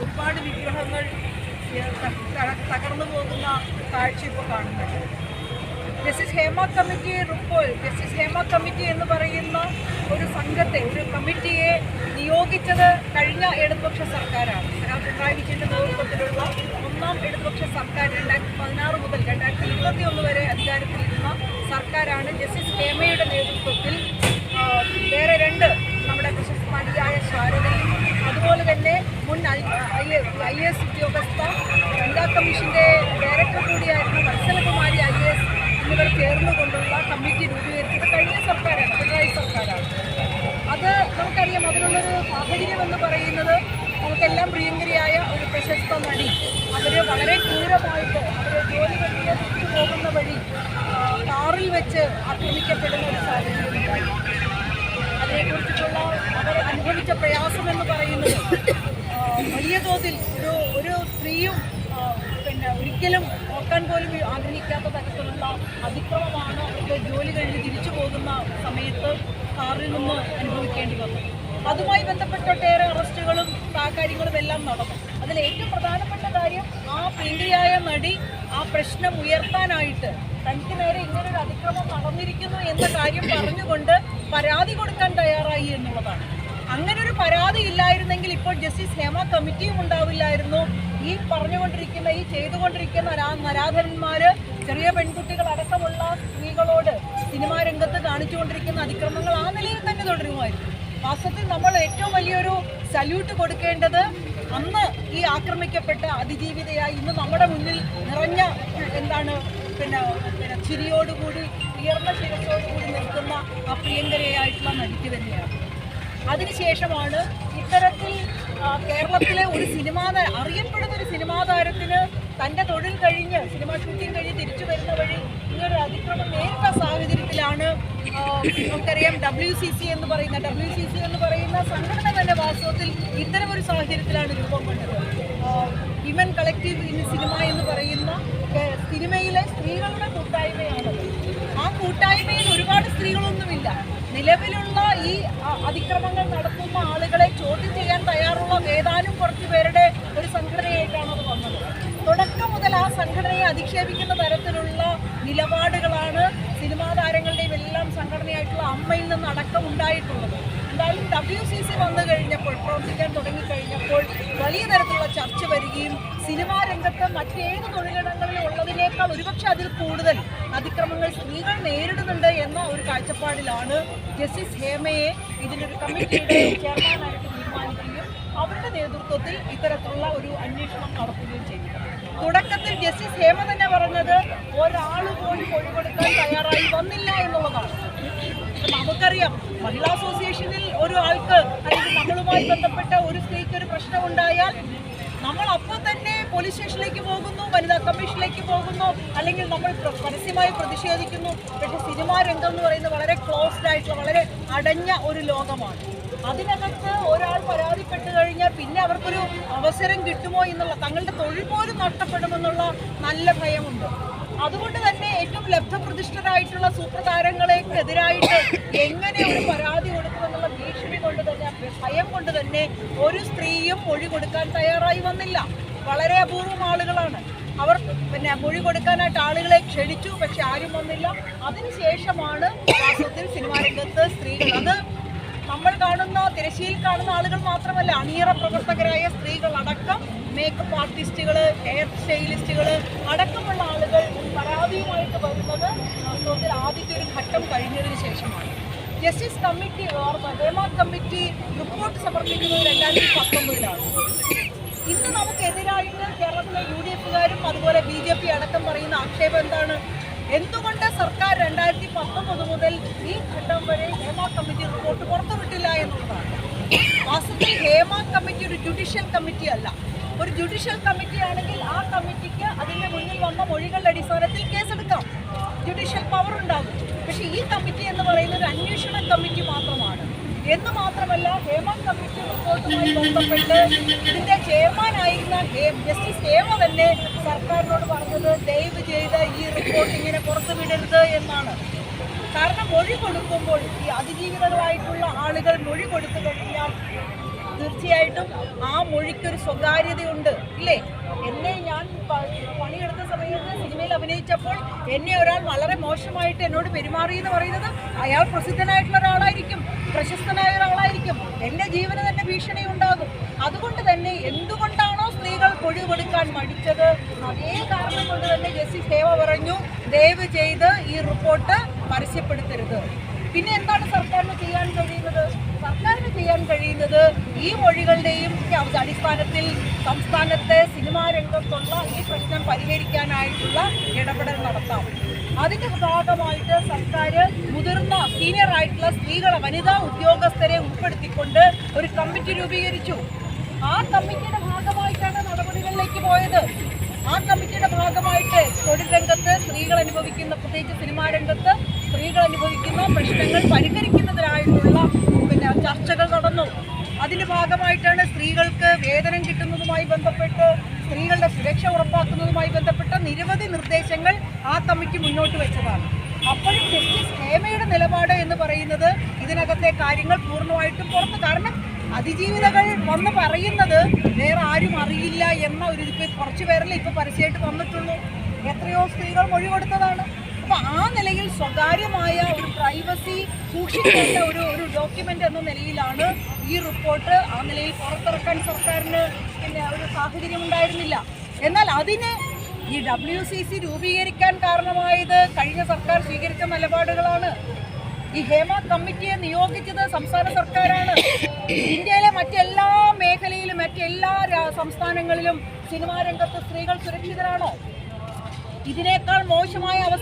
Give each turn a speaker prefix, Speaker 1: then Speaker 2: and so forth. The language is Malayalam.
Speaker 1: ഒരുപാട് വിഗ്രഹങ്ങൾ തകർന്നു പോകുന്ന കാഴ്ച ഇപ്പോൾ കാണുന്നുണ്ട്. Justice Hema committee report, justice Hema committee എന്ന് പറയുന്ന ഒരു സംഘത്തെ, ഒരു കമ്മിറ്റിയെ നിയോഗിച്ചത് കഴിഞ്ഞ ഇടതുപക്ഷ സർക്കാരാണ്. പിണറായി വിജയൻ്റെ നേതൃത്വത്തിലുള്ള ഒന്നാം ഇടതുപക്ഷ സർക്കാർ 2016 മുതൽ 2021 വരെ അധികാരത്തിലിരുന്ന സർക്കാരാണ്. ജസ്റ്റിസ് ഹേമയുടെ നേതൃത്വത്തിൽ വേറെ രണ്ട് നമ്മുടെ പ്രശസ്തമതിയായ ശാരദയും അതുപോലെ തന്നെ മുൻ IAS ഉദ്യോഗസ്ഥ വനിതാ കമ്മീഷന്റെ ഡയറക്ടർ കൂടിയായിരുന്ന വത്സലകുമാരി IAS എന്നിവർ ചേർന്നുകൊണ്ടുള്ള കമ്മിറ്റി രൂപീകരിച്ചത് കഴിഞ്ഞ സർക്കാരാണ്, പിണറായി സർക്കാരാണ്. അത് നമുക്കറിയാം. അതിനുള്ളൊരു സാഹചര്യം എന്ന് പറയുന്നത് നമുക്കെല്ലാം പ്രിയങ്കരിയായ ഒരു പ്രശസ്ത നടി അവർ വളരെ ക്രൂരമായിട്ട് അവർ ജോലി കഴിഞ്ഞ് തിരിച്ചു പോകുന്ന വഴി കാറിൽ വെച്ച് ആക്രമിക്കപ്പെടുന്ന ഒരു സാഹചര്യം ഉണ്ടായി. അതിനെക്കുറിച്ചിട്ടുള്ള അവർ അനുഭവിച്ച പ്രയാസം എന്ന് പറയുന്നത് വലിയ തോതിൽ ഒരു സ്ത്രീയും ഒരിക്കലും ഓർക്കാൻ പോലും ആഗ്രഹിക്കാത്ത തരത്തിലുള്ള അതിക്രമമാണ് അവർക്ക് ജോലി കഴിഞ്ഞ് തിരിച്ചു പോകുന്ന സമയത്ത് കാറിൽ നിന്ന് അനുഭവിക്കേണ്ടി വന്നത്. അതുമായി ബന്ധപ്പെട്ട ഒട്ടേറെ അറസ്റ്റുകളും കാര്യങ്ങളും എല്ലാം നടന്നു. അതിൽ ഏറ്റവും പ്രധാനപ്പെട്ട കാര്യം ആ പ്രിയങ്കരിയായ നടി ആ പ്രശ്നം ഉയർത്താനായിട്ട് തനിക്ക് നേരെ ഇങ്ങനൊരു അതിക്രമം നടന്നിരിക്കുന്നു എന്ന കാര്യം പറഞ്ഞുകൊണ്ട് പരാതി കൊടുക്കാൻ തയ്യാറായി എന്നുള്ളതാണ്. അങ്ങനൊരു പരാതി ഇല്ലായിരുന്നെങ്കിൽ ഇപ്പോൾ ജസ്റ്റിസ് ഹേമ കമ്മിറ്റിയും ഉണ്ടാവില്ലായിരുന്നു. ഈ പറഞ്ഞുകൊണ്ടിരിക്കുന്ന, ഈ ചെയ്തുകൊണ്ടിരിക്കുന്ന നരാധനന്മാർ ചെറിയ പെൺകുട്ടികൾ അടക്കമുള്ള സ്ത്രീകളോട് സിനിമാ രംഗത്ത് കാണിച്ചുകൊണ്ടിരിക്കുന്ന അതിക്രമങ്ങൾ ആ നിലയിൽ തന്നെ തുടരുമായിരുന്നു. വാസ്തവത്തിൽ നമ്മൾ ഏറ്റവും വലിയൊരു സല്യൂട്ട് കൊടുക്കേണ്ടത് അന്ന് ഈ ആക്രമിക്കപ്പെട്ട അതിജീവിതയായി ഇന്ന് നമ്മുടെ മുന്നിൽ നിറഞ്ഞ ചിരിയോടുകൂടി ഉയർന്ന ശിരസോടുകൂടി നിൽക്കുന്ന ആ പ്രിയങ്കരയായിട്ടുള്ള നടിക്ക് തന്നെയാണ്. അതിനുശേഷമാണ് ഇത്തരത്തിൽ കേരളത്തിലെ ഒരു അറിയപ്പെടുന്ന ഒരു സിനിമാ താരത്തിന് തൻ്റെ തൊഴിൽ കഴിഞ്ഞ് സിനിമാ ഷൂട്ടിംഗ് കഴിഞ്ഞ് തിരിച്ചു വരുന്ന വഴി ഇങ്ങനൊരു അതിക്രമം നേരിട്ട സാഹചര്യത്തിലാണ് നമുക്കറിയാം WCC എന്ന് പറയുന്ന സംഘടന തന്നെ വാസ്തവത്തിൽ ഇത്തരമൊരു സാഹചര്യത്തിലാണ് രൂപം കൊണ്ടത്. വിമൻ കളക്റ്റീവ് ഇൻ സിനിമ എന്ന് പറയുന്ന സിനിമയിലെ സ്ത്രീകളുടെ കൂട്ടായ്മയാണത്. ആ കൂട്ടായ്മയിൽ ഒരുപാട് സ്ത്രീകളൊന്നുമില്ല. നിലവിലുള്ള ഈ അതിക്രമങ്ങൾ നടത്തുന്ന ആളുകളെ ചോദ്യം ചെയ്യാൻ തയ്യാറുള്ള ഏതാനും കുറച്ച് പേരുടെ ഒരു സംഘടനയായിട്ടാണ് അത് വന്നത്. തുടക്കം മുതൽ ആ സംഘടനയെ അധിക്ഷേപിക്കുന്ന തരത്തിലുള്ള നിലപാടുകളാണ് സിനിമാ താരങ്ങളുടെയും എല്ലാം സംഘടനയായിട്ടുള്ള അമ്മയിൽ നിന്ന് അടക്കം ഉണ്ടായിട്ടുള്ളത്. എന്തായാലും WCC വന്നു കഴിഞ്ഞപ്പോൾ, പ്രവർത്തിക്കാൻ തുടങ്ങിക്കഴിഞ്ഞപ്പോൾ വലിയ തരത്തിലുള്ള ചർച്ച വരികയും സിനിമാ രംഗത്ത് മറ്റേത് തൊഴിലിടങ്ങളിൽ ഉള്ളതിനേക്കാൾ ഒരുപക്ഷെ അതിൽ കൂടുതൽ അതിക്രമങ്ങൾ സ്ത്രീകൾ നേരിടുന്നുണ്ട് എന്ന ഒരു കാഴ്ചപ്പാടിലാണ് ജസ്റ്റിസ് ഹേമയെ ഇതിനൊരു കമ്മിറ്റിയുടെ ചെയർമാനായിട്ട് തീരുമാനിക്കുകയും അവരുടെ നേതൃത്വത്തിൽ ഇത്തരത്തിലുള്ള ഒരു അന്വേഷണം നടത്തുകയും ചെയ്തു. തുടക്കത്തിൽ ജസ്റ്റിസ് ഹേമ തന്നെ പറഞ്ഞത് ഒരാൾ പോലും മൊഴി കൊടുക്കാൻ തയ്യാറായി വന്നില്ല എന്നുള്ളതാണ്. നമുക്കറിയാം, മഹിളാ അസോസിയേഷനിൽ ഒരു ആൾക്ക് അല്ലെങ്കിൽ നമ്മളുമായി ബന്ധപ്പെട്ട ഒരു സ്ത്രീക്ക് ഒരു പ്രശ്നമുണ്ടായാൽ നമ്മൾ അപ്പോൾ തന്നെ പോലീസ് സ്റ്റേഷനിലേക്ക് പോകുന്നു, വനിതാ കമ്മീഷനിലേക്ക് പോകുന്നു, അല്ലെങ്കിൽ നമ്മൾ പരസ്യമായി പ്രതിഷേധിക്കുന്നു. പക്ഷേ സിനിമാ രംഗം എന്ന് പറയുന്നത് വളരെ ക്ലോസ്ഡ് ആയിട്ടുള്ള വളരെ അടഞ്ഞ ഒരു ലോകമാണ്. അതിനകത്ത് ഒരാൾ പരാതിപ്പെട്ട് കഴിഞ്ഞാൽ പിന്നെ അവർക്കൊരു അവസരം കിട്ടുമോ എന്നുള്ള, തങ്ങളുടെ തൊഴിൽ പോലും നഷ്ടപ്പെടുമെന്നുള്ള നല്ല ഭയമുണ്ട്. അതുകൊണ്ട് തന്നെ ഏറ്റവും ലബ്ധപ്രതിഷ്ഠരായിട്ടുള്ള സൂപ്പർ താരങ്ങളെക്കെതിരായിട്ട് എങ്ങനെ ഒരു പരാതി കൊടുക്കുമെന്നുള്ള ഭീഷണി കൊണ്ട് തന്നെ, ഭയം കൊണ്ട് തന്നെ ഒരു സ്ത്രീയും മൊഴി കൊടുക്കാൻ തയ്യാറായി വന്നില്ല. വളരെ അപൂർവം ആളുകളാണ്. അവർ മൊഴി കൊടുക്കാനായിട്ട് ആളുകളെ ക്ഷണിച്ചു, പക്ഷെ ആരും വന്നില്ല. അതിനുശേഷമാണ് വാസ്തവത്തിൽ സിനിമാ രംഗത്ത് സ്ത്രീകൾ, അത് നമ്മൾ കാണുന്ന തിരശ്ശീൽ കാണുന്ന ആളുകൾ മാത്രമല്ല, അണിയറ പ്രവർത്തകരായ സ്ത്രീകൾ അടക്കം, മേക്കപ്പ് ആർട്ടിസ്റ്റുകൾ, ഹെയർ സ്റ്റൈലിസ്റ്റുകൾ അടക്കമുള്ള ആളുകൾ പരാതിയുമായിട്ട് വരുന്നത് വാസ്തവത്തിൽ ആദ്യത്തെ ഒരു ഘട്ടം കഴിഞ്ഞതിന് ശേഷമാണ്. Justice committee, Hema committee report സമർപ്പിക്കുന്നത് 2019-ലാണ്. ഇന്ന് നമുക്കെതിരായിട്ട് കേരളത്തിലെ UDFകാരും അതുപോലെ BJP അടക്കം പറയുന്ന ആക്ഷേപം എന്താണ്? എന്തുകൊണ്ട് സർക്കാർ 2019 മുതൽ ഈ ഘട്ടം വരെ ഹേമ കമ്മിറ്റി റിപ്പോർട്ട് പുറത്തുവിട്ടില്ല എന്നുള്ളതാണ്. വാസ്തവത്തിൽ ഹേമ കമ്മിറ്റി ഒരു ജുഡീഷ്യൽ കമ്മിറ്റി അല്ല. ഒരു ജുഡീഷ്യൽ കമ്മിറ്റി ആണെങ്കിൽ ആ കമ്മിറ്റിക്ക് അതിൻ്റെ മുന്നിൽ വന്ന മൊഴികളുടെ അടിസ്ഥാനത്തിൽ കേസെടുക്കാം, ജുഡീഷ്യൽ പവർ ഉണ്ടാകും. പക്ഷേ ഈ കമ്മിറ്റി എന്ന് പറയുന്നത് ഒരു അന്വേഷണ കമ്മിറ്റി മാത്രമാണ്. എന്ന് മാത്രമല്ല, ഹേമ കമ്മിറ്റി റിപ്പോർട്ടുമായി ബന്ധപ്പെട്ട് ഇതിൻ്റെ ചെയർമാനായിരുന്ന ജസ്റ്റിസ് ഹേമ തന്നെ സർക്കാരിനോട് പറഞ്ഞത് ദയവ് ചെയ്ത് ഈ റിപ്പോർട്ട് ഇങ്ങനെ പുറത്തുവിടരുത് എന്നാണ്. കാരണം മൊഴി കൊടുക്കുമ്പോൾ ഈ അതിജീവിതകളായിട്ടുള്ള ആളുകൾ മൊഴി കൊടുത്തു കഴിഞ്ഞാൽ തീർച്ചയായിട്ടും ആ മൊഴിക്കൊരു സ്വകാര്യതയുണ്ട് ഇല്ലേ? ഞാൻ പണിയെടുത്ത സമയത്ത് സിനിമയിൽ അഭിനയിച്ചപ്പോൾ എന്നെ ഒരാൾ വളരെ മോശമായിട്ട് എന്നോട് പെരുമാറി എന്ന് പറയുന്നത് അയാൾ പ്രസിദ്ധനായിട്ടുള്ള ഒരാളായിരിക്കും, പ്രശസ്തനായ ഒരാളായിരിക്കും. എൻ്റെ ജീവന് തന്നെ ഭീഷണി ഉണ്ടാകും. അതുകൊണ്ട് തന്നെ എന്തുകൊണ്ടാണോ സ്ത്രീകൾ മൊഴി കൊടുക്കാൻ മടിച്ചത്, അതേ കാരണം കൊണ്ട് തന്നെ ജസ്റ്റിസ് ഹേമ പറഞ്ഞു, ദയവ് ചെയ്ത് ഈ റിപ്പോർട്ട് പരസ്യപ്പെടുത്തരുത്. പിന്നെ എന്താണ് സർക്കാരിന് ചെയ്യാൻ കഴിയുന്നത്? സർക്കാരിന് ചെയ്യാൻ കഴിയുന്നത് ഈ മൊഴികളുടെയും അടിസ്ഥാനത്തിൽ സംസ്ഥാനത്തെ സിനിമാ രംഗത്തുള്ള ഈ പ്രശ്നം പരിഹരിക്കാനായിട്ടുള്ള ഇടപെടൽ നടത്താം. അതിൻ്റെ ഭാഗമായിട്ട് സർക്കാർ മുതിർന്ന സീനിയർ ആയിട്ടുള്ള വനിതാ ഉദ്യോഗസ്ഥരെ ഉൾപ്പെടുത്തിക്കൊണ്ട് ഒരു കമ്മിറ്റി രൂപീകരിച്ചു. ആ കമ്മിറ്റിയുടെ ഭാഗമായിട്ടാണ് നടപടികളിലേക്ക് പോയത്. ആ കമ്മിറ്റിയുടെ ഭാഗമായിട്ട് തൊഴിൽ രംഗത്ത് സ്ത്രീകൾ അനുഭവിക്കുന്ന, പ്രത്യേകിച്ച് സിനിമാ രംഗത്ത് സ്ത്രീകൾ അനുഭവിക്കുന്ന പ്രശ്നങ്ങൾ പരിഹരിക്കുന്നതിനായിട്ടുള്ള ചർച്ചകൾ നടന്നു. അതിൻ്റെ ഭാഗമായിട്ടാണ് സ്ത്രീകൾക്ക് വേതനം കിട്ടുന്നതുമായി ബന്ധപ്പെട്ട്, സ്ത്രീകളുടെ സുരക്ഷ ഉറപ്പാക്കുന്നതുമായി ബന്ധപ്പെട്ട നിരവധി നിർദ്ദേശങ്ങൾ ആ കമ്മിറ്റി മുന്നോട്ട് വെച്ചതാണ്. അപ്പോഴും ജസ്റ്റിസ് ഹേമയുടെ നിലപാട് എന്ന് പറയുന്നത് ഇതിനകത്തെ കാര്യങ്ങൾ പൂർണ്ണമായിട്ടും പുറത്ത്, കാരണം അതിജീവിതകൾ വന്ന് പറയുന്നത് വേറെ ആരും അറിയില്ല എന്ന ഒരു കുറച്ച് പേരല്ലേ ഇപ്പോൾ പരസ്യമായിട്ട് വന്നിട്ടുള്ളൂ. എത്രയോ സ്ത്രീകൾ മൊഴി കൊടുത്തതാണ്. അപ്പോൾ ആ നിലയിൽ സ്വകാര്യമായ ഒരു പ്രൈവസി സൂക്ഷിക്കേണ്ട ഒരു ഡോക്യുമെൻ്റ് എന്ന നിലയിലാണ് ഈ റിപ്പോർട്ട് ആ നിലയിൽ പുറത്തിറക്കാൻ സർക്കാരിന് ഒരു സാഹചര്യം ഉണ്ടായിരുന്നില്ല. എന്നാൽ അതിന് ഈ WCC രൂപീകരിക്കാൻ കാരണമായത് കഴിഞ്ഞ സർക്കാർ സ്വീകരിച്ച നിലപാടുകളാണ്. ഈ ഹേമ കമ്മിറ്റിയെ നിയോഗിച്ചത് സംസ്ഥാന സർക്കാരാണ്. ഇന്ത്യയിലെ മറ്റെല്ലാ മേഖലയിലും മറ്റെല്ലാ സംസ്ഥാനങ്ങളിലും സിനിമാ രംഗത്ത് സ്ത്രീകൾ സുരക്ഷിതരാണോ? ഇതിനേക്കാൾ മോശമായ അവസ്ഥ